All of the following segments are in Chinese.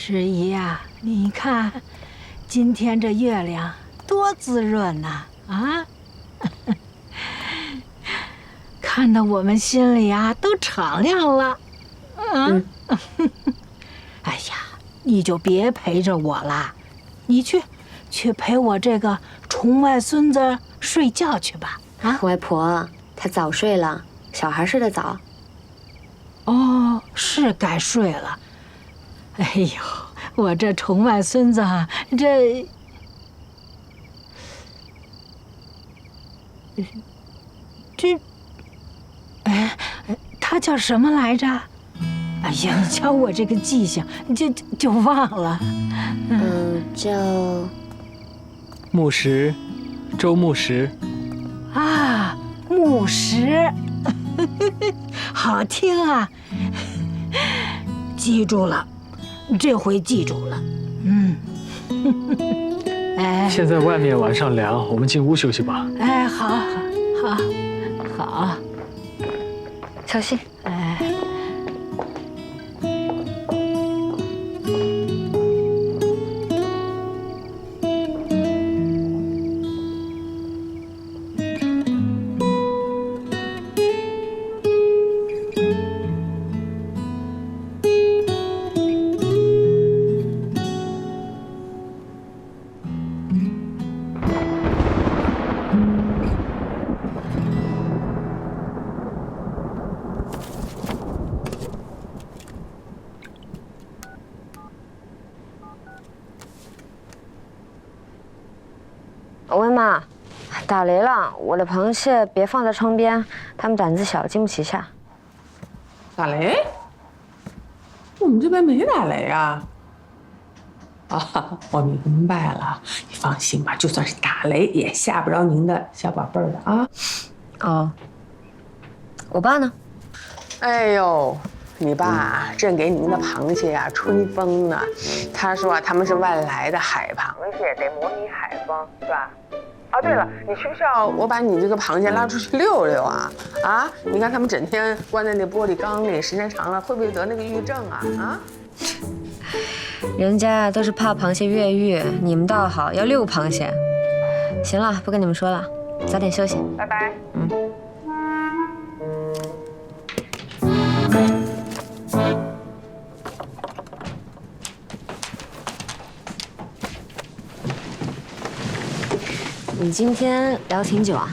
师姨呀，你看，今天这月亮多滋润呐！啊，看得我们心里呀都敞亮了。哎呀，你就别陪着我了，你去陪我这个宠外孙子睡觉去吧。啊，外婆，他早睡了，小孩睡得早。哦，是该睡了。哎呦，我这宠外孙子啊，哎，他叫什么来着？哎呀，你瞧我这个记性，就忘了。叫木石，周木石。啊，木石，好听啊！记住了，这回记住了。哎，现在外面晚上凉，我们进屋休息吧。哎，好，小心。哎。温妈，打雷了，我的螃蟹别放在窗边，它们胆子小，经不起下。打雷？我们这边没打雷啊。啊，我明白了，你放心吧，就算是打雷也吓不着您的小宝贝儿的啊。哦，我爸呢？哎呦，你爸正给你们的螃蟹呀吹风呢。他说他们是外来的海螃蟹，得模拟海风，是吧？哦，对了，你需不需要我把你这个螃蟹拉出去溜溜啊？啊，你看他们整天关在那玻璃缸里，时间长了会不会得那个抑郁症啊？啊？人家都是怕螃蟹越狱，你们倒好，要遛螃蟹。行了，不跟你们说了，早点休息，拜拜。你今天聊挺久啊？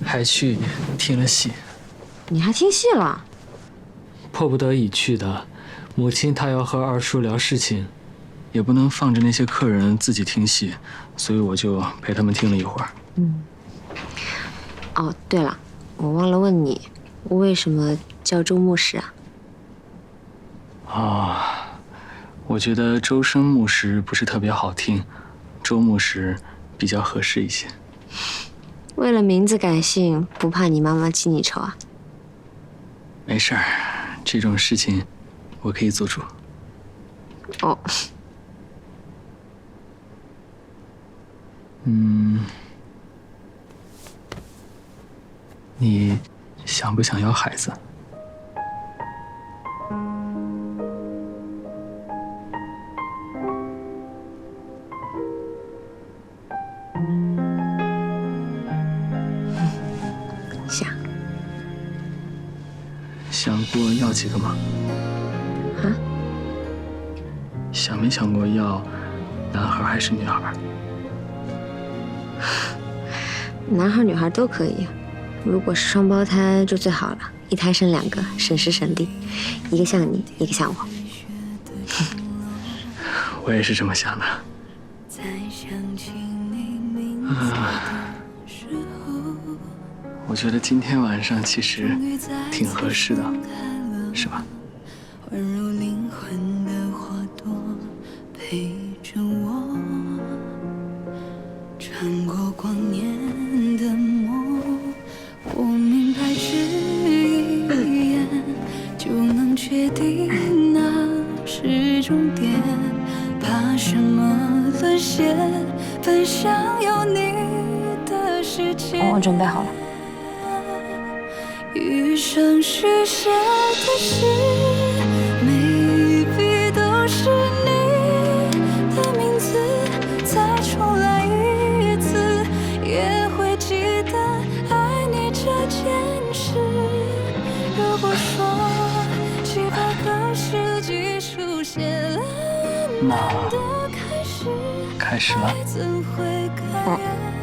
还去听了戏。你还听戏了？迫不得已去的。母亲她要和二叔聊事情，也不能放着那些客人自己听戏，所以我就陪他们听了一会儿。哦，对了，我忘了问你，为什么叫周牧师啊？我觉得周生牧师不是特别好听，周牧师比较合适一些。为了名字改姓，不怕你妈妈记你仇啊？没事儿，这种事情我可以做主。哦，你想不想要孩子？想。想过要几个吗？啊？想没想过要男孩还是女孩？男孩女孩都可以，如果是双胞胎就最好了，一胎生2个，省时省力，一个像你，一个像我。我也是这么想的。我觉得今天晚上其实挺合适的，是吧？宛如灵魂的花朵陪着我，穿过光年的梦，我明白只一眼就能确定那是终点，怕什么沦陷，奔向有你的世界。我准备好了。余生许下的事，每一笔都是我说700个世纪书写了那的开始，开始了。爱怎会改变？